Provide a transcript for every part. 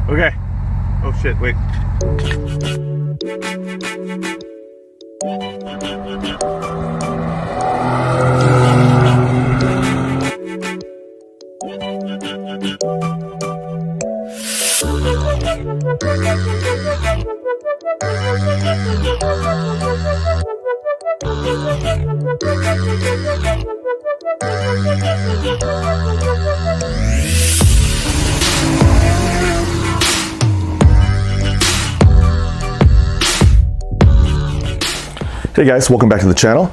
Okay. Oh shit, wait. Hey guys, welcome back to the channel.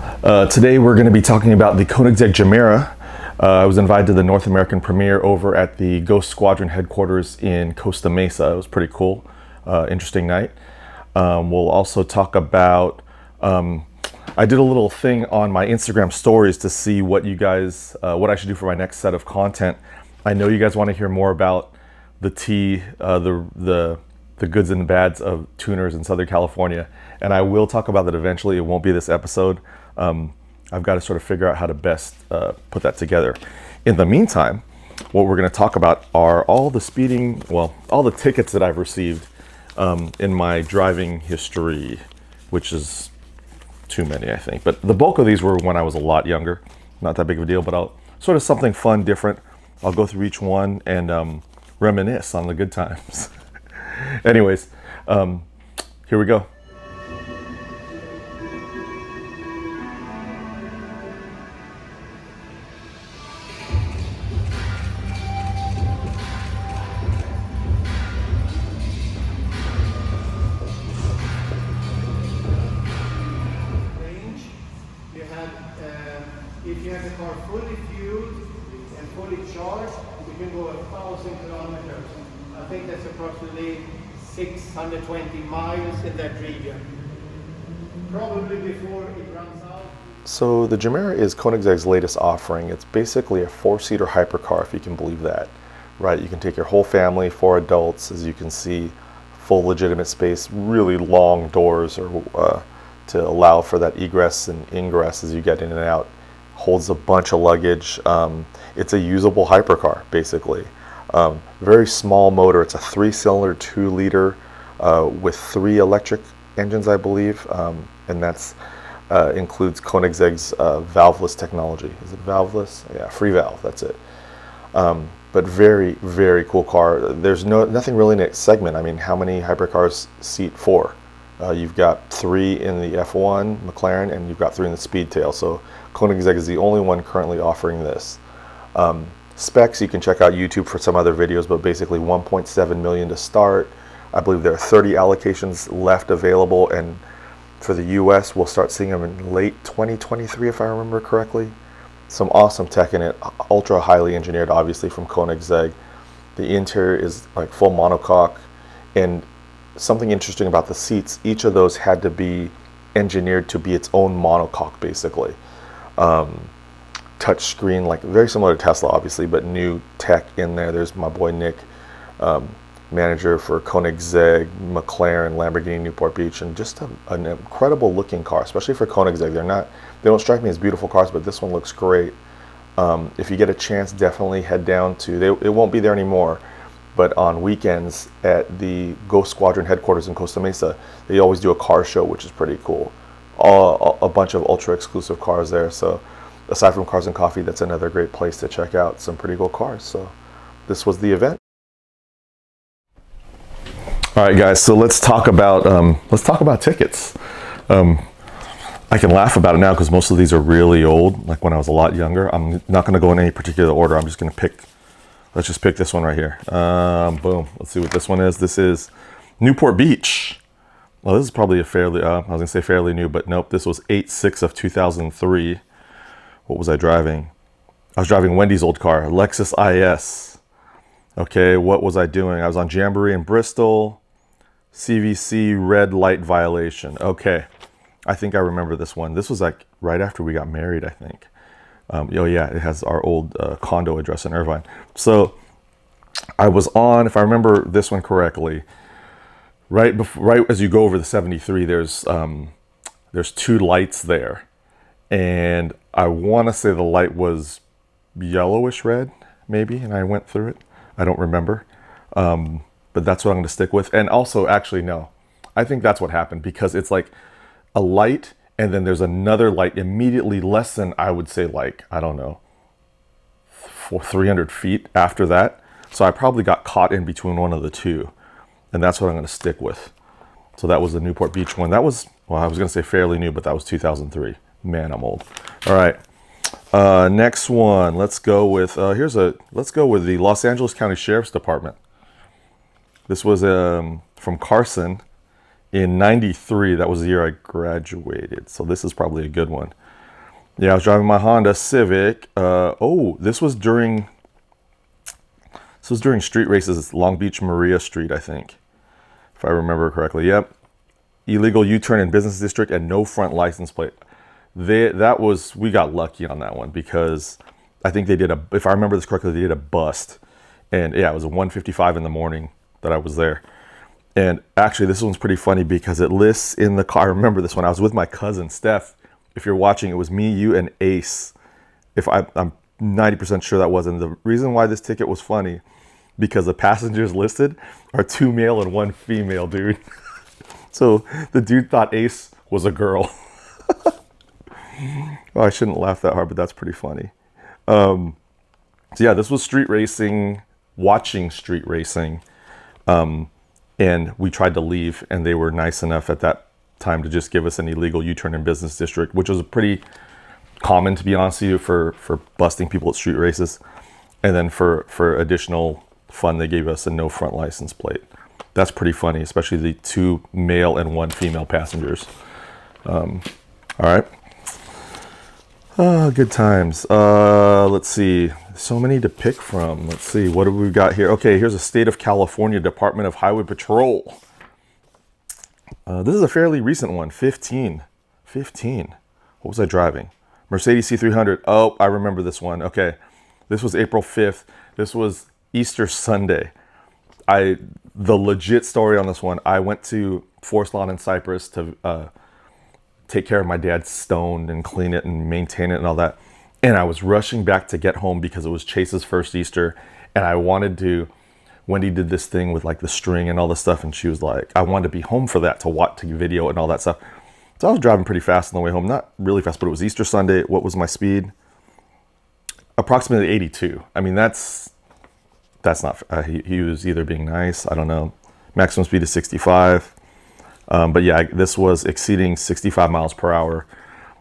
Today we're going to be talking about the Koenigsegg Gemera. I was invited to the North American premiere over at the Ghost Squadron headquarters in Costa Mesa. It was pretty cool, interesting night. We'll also talk about, I did a little thing on my Instagram stories to see what you guys, what I should do for my next set of content. I know you guys want to hear more about the tea, the goods and the bads of tuners in Southern California. And I will talk about that eventually. It won't be this episode. I've got to sort of figure out how to best put that together. In the meantime, what we're going to talk about are all the speeding, well, all the tickets that I've received in my driving history, which is too many, I think. But the bulk of these were when I was a lot younger. Not that big of a deal, but I'll sort of something fun, different. I'll go through each one and reminisce on the good times. Anyways, here we go. If you have the car fully fueled and fully charged, you can go 1,000 kilometers. I think that's approximately 620 miles in that region. Probably before it runs out. So the Gemera is Koenigsegg's latest offering. It's basically a four-seater hypercar, if you can believe that. Right, you can take your whole family, 4 adults, as you can see, full legitimate space, really long doors or to allow for that egress and ingress as you get in and out. Holds a bunch of luggage. It's a usable hypercar, basically. Very small motor. It's a 3-cylinder, 2-liter with 3 electric engines, I believe, and that's includes Koenigsegg's valveless technology. Is it valveless? Yeah, free valve. That's it. But very, very cool car. There's nothing really in its segment. I mean, how many hypercars seat 4? You've got 3 in the F1 McLaren, and you've got 3 in the Speedtail. So Koenigsegg is the only one currently offering this. Specs, you can check out YouTube for some other videos, but basically 1.7 million to start. I believe there are 30 allocations left available, and for the US, we'll start seeing them in late 2023, if I remember correctly. Some awesome tech in it, ultra highly engineered, obviously, from Koenigsegg. The interior is like full monocoque, and something interesting about the seats, each of those had to be engineered to be its own monocoque, basically. Touch screen, like very similar to Tesla, obviously, but new tech in there. There's my boy Nick, manager for Koenigsegg, McLaren, Lamborghini, Newport Beach, and just an incredible looking car, especially for Koenigsegg. They don't strike me as beautiful cars, but this one looks great. If you get a chance, definitely head down to, it won't be there anymore, but on weekends at the Ghost Squadron headquarters in Costa Mesa, they always do a car show, which is pretty cool. A bunch of ultra exclusive cars there. So aside from Cars and Coffee, that's another great place to check out some pretty cool cars. So this was the event. All right, guys. So let's talk about tickets. I can laugh about it now because most of these are really old. Like when I was a lot younger. I'm not going to go in any particular order. I'm just going to pick. Let's just pick this one right here. Boom. Let's see what this one is. This is Newport Beach. Well, this is probably a fairly, I was going to say fairly new, but nope. This was 8/6 of 2003. What was I driving? I was driving Wendy's old car, Lexus IS. Okay, what was I doing? I was on Jamboree in Bristol. CVC red light violation. Okay, I think I remember this one. This was like right after we got married, I think. Oh yeah, it has our old condo address in Irvine. So I was on, if I remember this one correctly, right as you go over the 73, there's 2 lights there, and I want to say the light was yellowish red, maybe, and I went through it. I don't remember. but that's what I'm going to stick with. And also, actually, no, I think that's what happened, because it's like a light and then there's another light immediately less than, I would say, like, I don't know, 300 feet after that. So I probably got caught in between one of the two, and that's what I'm going to stick with. So that was the Newport Beach one. That was, well, I was going to say fairly new, but that was 2003. Man, I'm old. All right. Next one. Let's go with let's go with the Los Angeles County Sheriff's Department. This was from Carson in '93. That was the year I graduated. So this is probably a good one. Yeah, I was driving my Honda Civic. This was during street races, Long Beach Maria Street, I think, if I remember correctly. Yep. Illegal U-turn in business district and no front license plate. We got lucky on that one, because I think they did if I remember this correctly, they did a bust. And yeah, it was a 1:55 in the morning that I was there. And actually, this one's pretty funny because it lists in the car. I remember this one. I was with my cousin, Steph. If you're watching, it was me, you, and Ace. I'm 90% sure that was. And the reason why this ticket was funny, because the passengers listed are 2 male and 1 female, dude. So the dude thought Ace was a girl. Oh, I shouldn't laugh that hard, but that's pretty funny. So yeah, this was street racing, watching street racing. And we tried to leave, and they were nice enough at that time to just give us an illegal U-turn in business district, which was pretty common, to be honest with you, for busting people at street races. And then for additional fun, they gave us a no front license plate. That's pretty funny, especially the 2 male and 1 female passengers. All right. Good times. Let's see. So many to pick from. Let's see. What have we got here? Okay, here's a State of California Department of Highway Patrol. This is a fairly recent one. 15. What was I driving? Mercedes C300. Oh, I remember this one. Okay. This was April 5th. This was Easter Sunday. The legit story on this one, I went to Forest Lawn in Cypress to take care of my dad's stone and clean it and maintain it and all that. And I was rushing back to get home because it was Chase's first Easter. And I wanted to, Wendy did this thing with like the string and all this stuff. And she was like, I wanted to be home for that, to video and all that stuff. So I was driving pretty fast on the way home. Not really fast, but it was Easter Sunday. What was my speed? Approximately 82. I mean, that's not, he was either being nice, I don't know. Maximum speed is 65. But yeah, this was exceeding 65 miles per hour.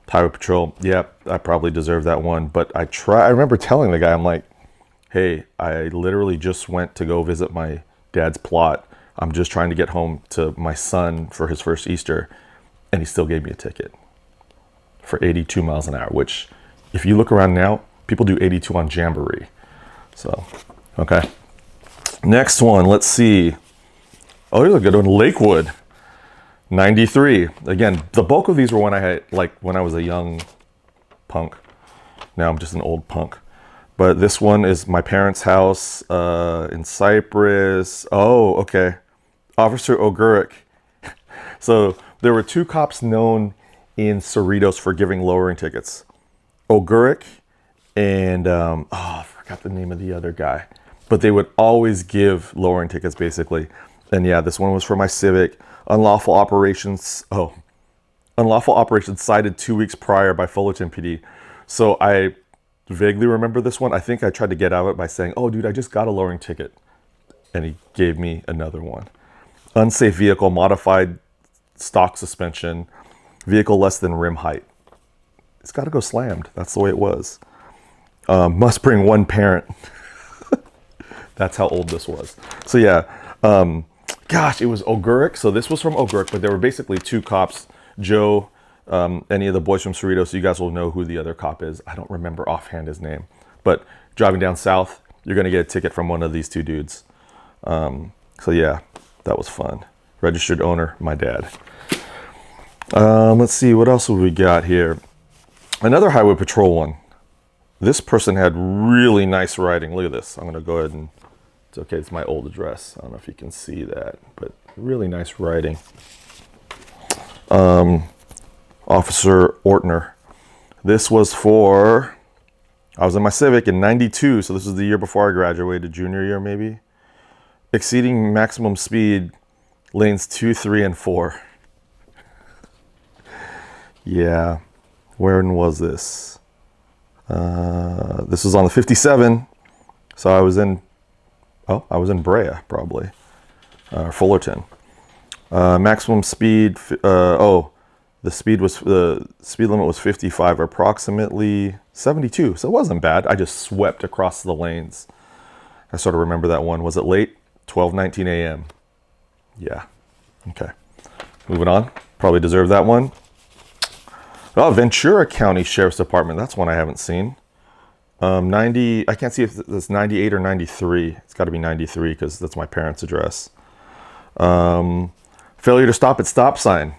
Highway Patrol, yep, I probably deserve that one. But I remember telling the guy, I'm like, hey, I literally just went to go visit my dad's plot. I'm just trying to get home to my son for his first Easter. And he still gave me a ticket for 82 miles an hour, which if you look around now, people do 82 on Jamboree. So, okay. Next one, let's see. Oh, here's a good one. Lakewood, 93. Again, the bulk of these were when I was a young punk. Now I'm just an old punk. But this one is my parents' house in Cypress. Oh, okay. Officer O'Gurick. So there were 2 cops known in Cerritos for giving lowering tickets. O'Gurick and, I forgot the name of the other guy. But they would always give lowering tickets, basically. And yeah, this one was for my Civic. Unlawful operations cited 2 weeks prior by Fullerton PD. So I vaguely remember this one. I think I tried to get out of it by saying, oh, dude, I just got a lowering ticket. And he gave me another one. Unsafe vehicle, modified stock suspension, vehicle less than rim height. It's got to go slammed. That's the way it was. Must bring 1 parent. That's how old this was. So yeah, gosh, it was O'Gurick. So this was from O'Gurick, but there were basically 2 cops. Joe, any of the boys from Cerritos, you guys will know who the other cop is. I don't remember offhand his name. But driving down south, you're going to get a ticket from one of these 2 dudes. So yeah, that was fun. Registered owner, my dad. Let's see, what else have we got here? Another Highway Patrol one. This person had really nice writing. Look at this. I'm going to go ahead and, it's okay, it's my old address. I don't know if you can see that, but really nice writing. Officer Ortner. This was for, I was in my Civic in '92, so this was the year before I graduated, junior year maybe. exceeding maximum speed, lanes 2, 3, and 4. Yeah. When was this? This was on the 57. So I was in Brea, probably. Fullerton. Maximum speed, the speed limit was 55, approximately 72. So it wasn't bad. I just swept across the lanes. I sort of remember that one. Was it late? 12:19 a.m. Yeah. Okay. Moving on. Probably deserved that one. Oh, Ventura County Sheriff's Department. That's one I haven't seen. 90, I can't see if it's 98 or 93. It's got to be 93 because that's my parents' address. Failure to stop at stop sign.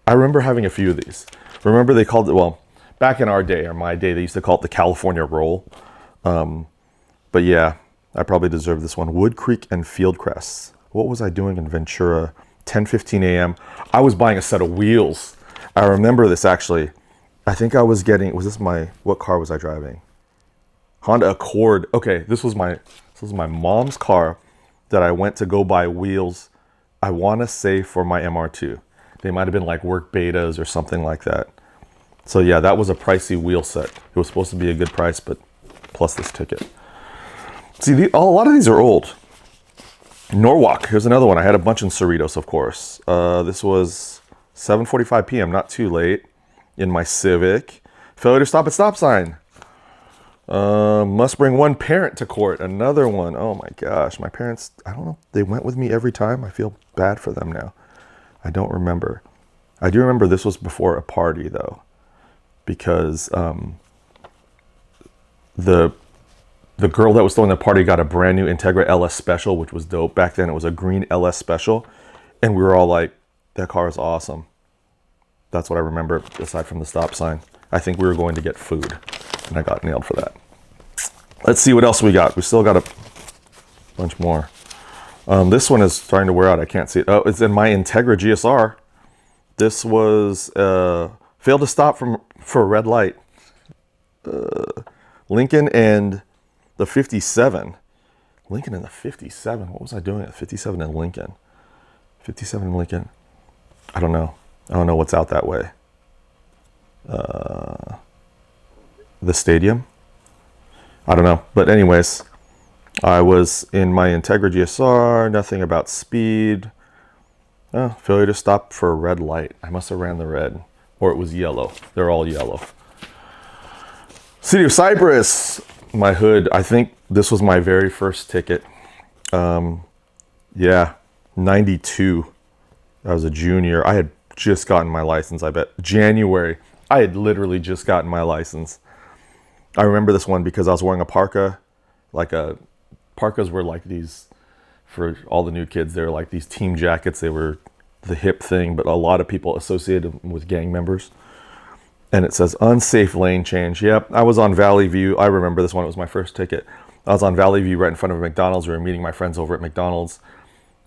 I remember having a few of these. Remember they called it, well, back in our day, or my day, they used to call it the California roll. But yeah, I probably deserve this one. Wood Creek and Fieldcrest. What was I doing in Ventura? 10:15 a.m. I was buying a set of wheels. I remember this actually. I think I was getting, what car was I driving? Honda Accord. Okay, this was my mom's car that I went to go buy wheels. I want to say for my MR2. They might have been like work betas or something like that. So yeah, that was a pricey wheel set. It was supposed to be a good price, but plus this ticket. See, a lot of these are old. Norwalk, here's another one. I had a bunch in Cerritos, of course. This was 7:45 p.m., not too late, in my Civic. Failure to stop at stop sign. Must bring one parent to court. Another one. Oh my gosh, my parents, I don't know. They went with me every time. I feel bad for them now. I don't remember. I do remember this was before a party though, because the girl that was throwing the party got a brand new Integra LS Special, which was dope. Back then it was a green LS Special, and we were all like, that car is awesome. That's what I remember, aside from the stop sign. I think we were going to get food, and I got nailed for that. Let's see what else we got. We still got a bunch more. This one is starting to wear out. I can't see it. Oh, it's in my Integra GSR. This was failed to stop for a red light. Lincoln and the 57. Lincoln and the 57. What was I doing at 57 in Lincoln? 57 in Lincoln. I don't know. I don't know what's out that way. The stadium? I don't know. But anyways, I was in my Integra GSR. Nothing about speed. Failure to stop for a red light. I must have ran the red. Or it was yellow. They're all yellow. City of Cypress. My hood. I think this was my very first ticket. Yeah. 92. I was a junior. I had just gotten my license, I bet. January. I had literally just gotten my license. I remember this one because I was wearing a parka. Parkas were like these, for all the new kids, they were like these team jackets. They were the hip thing, but a lot of people associated them with gang members. And it says unsafe lane change. Yep, I was on Valley View. I remember this one. It was my first ticket. I was on Valley View right in front of McDonald's. We were meeting my friends over at McDonald's.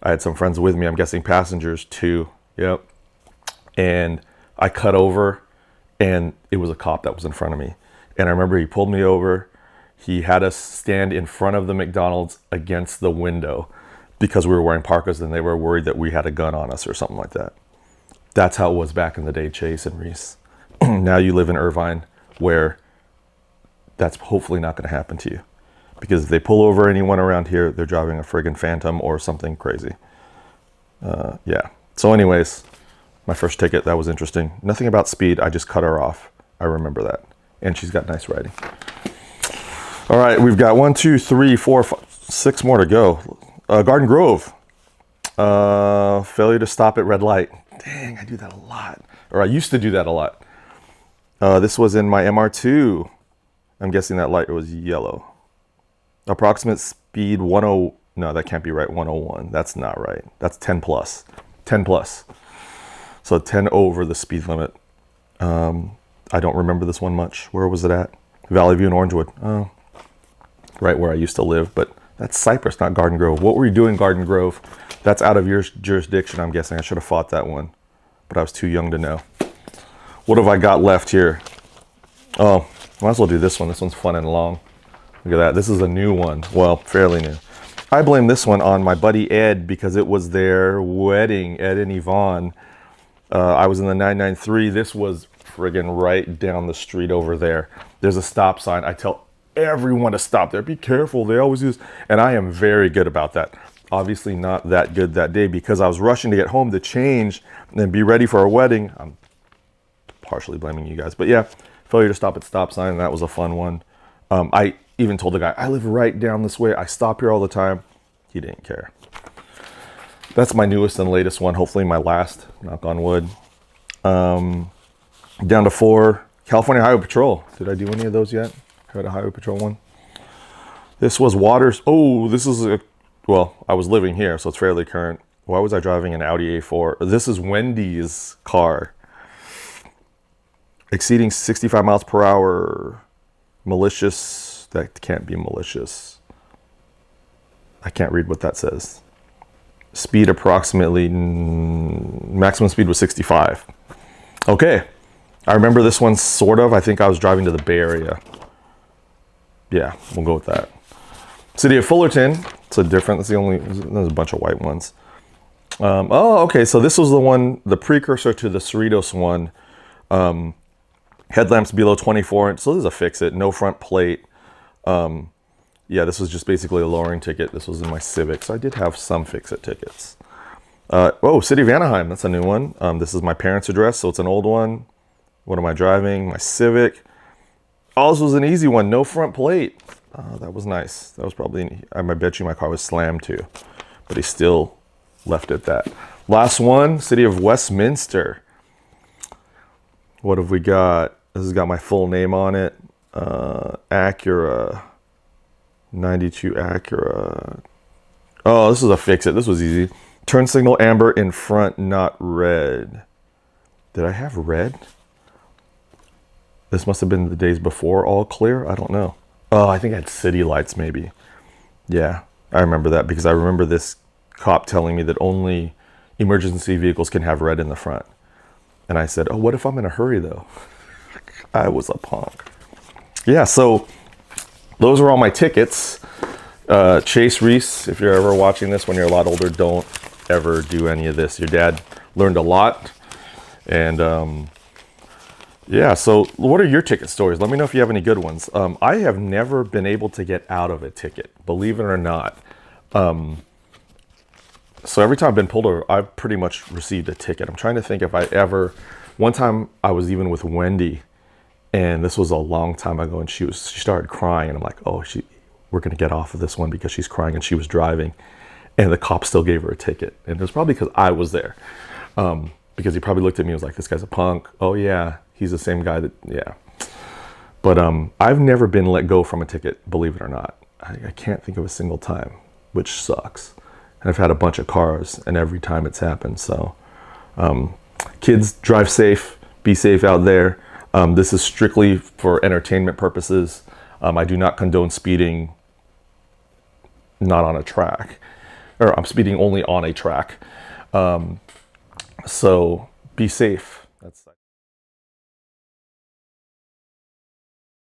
I had some friends with me. I'm guessing passengers too. Yep. And I cut over, and it was a cop that was in front of me. And I remember he pulled me over. He had us stand in front of the McDonald's against the window because we were wearing parkas, and they were worried that we had a gun on us or something like that. That's how it was back in the day, Chase and Reese. Now you live in Irvine, where that's hopefully not going to happen to you. Because if they pull over anyone around here, they're driving a friggin' Phantom or something crazy. Yeah. So anyways, my first ticket, that was interesting. Nothing about speed. I just cut her off. I remember that. And she's got nice writing. All right, we've got 1, 2, 3, 4, 5, 6 more to go. Garden Grove. Failure to stop at red light. Dang, I do that a lot. Or I used to do that a lot. This was in my MR2. I'm guessing that light was yellow. Approximate speed 10. No, that can't be right. 101. That's not right. That's 10 plus. 10 plus. So 10 over the speed limit. I don't remember this one much. Where was it at? Valley View and Orangewood. Oh, right where I used to live. But that's Cypress, not Garden Grove. What were you doing, Garden Grove? That's out of your jurisdiction, I'm guessing. I should have fought that one, but I was too young to know. What have I got left here? Oh, might as well do this one. This one's fun and long. Look at that. This is a new one. Well, fairly new. I blame this one on my buddy Ed because it was their wedding, Ed and Yvonne. I was in the 993. This was friggin' right down the street over there. There's a stop sign. I tell everyone to stop there. Be careful. They always use, and I am very good about that. Obviously not that good that day because I was rushing to get home to change and then be ready for a wedding. I'm partially blaming you guys, but yeah, failure to stop at stop sign. That was a fun one. I even told the guy, I live right down this way. I stop here all the time. He didn't care. That's my newest and latest one. Hopefully my last, knock on wood. Down to 4, California Highway Patrol. Did I do any of those yet? Had a Highway Patrol one. This was Waters. Oh, this is well, I was living here, so it's fairly current. Why was I driving an Audi A4? This is Wendy's car. Exceeding 65 miles per hour. Malicious. That can't be malicious. I can't read what that says. Speed approximately, maximum speed was 65. Okay. I remember this one sort of. I think I was driving to the Bay Area. Yeah, we'll go with that. City of Fullerton. It's a different, that's the only, there's a bunch of white ones. Oh, okay, so this was the one, the precursor to the Cerritos one. Headlamps below 24 inch, so this is a fix-it, no front plate. Yeah, this was just basically a lowering ticket. This was in my Civic, so I did have some fix-it tickets. Oh, City of Anaheim, that's a new one. This is my parents' address, so it's an old one. What am I driving? My Civic. Oh, this was an easy one, no front plate. That was nice. That was probably, I bet you my car was slammed too, but he still left it that. Last one, City of Westminster. What have we got? This has got my full name on it. Acura, 92 Acura. Oh, this is a fix-it. This was easy. Turn signal amber in front, not red. Did I have red? This must have been the days before all clear. I don't know. Oh, I think I had city lights maybe. Yeah, I remember that because I remember this cop telling me that only emergency vehicles can have red in the front. And I said, oh, what if I'm in a hurry though? I was a punk. Yeah, so those are all my tickets. Chase Reese, if you're ever watching this when you're a lot older, don't ever do any of this. Your dad learned a lot. And yeah, so what are your ticket stories? Let me know if you have any good ones. I have never been able to get out of a ticket, believe it or not. So every time I've been pulled over, I've pretty much received a ticket. I'm trying to think if I ever, one time I was even with Wendy, and this was a long time ago, and she started crying, and I'm like, oh, we're gonna get off of this one because she's crying, and she was driving, and the cop still gave her a ticket. And it was probably because I was there. Because he probably looked at me and was like, this guy's a punk. Oh yeah, he's the same guy that, yeah. But I've never been let go from a ticket, believe it or not. I can't think of a single time, which sucks. And I've had a bunch of cars, and every time it's happened. So kids, drive safe, be safe out there. This is strictly for entertainment purposes. I do not condone speeding not on a track, or I'm speeding only on a track. So be safe. That's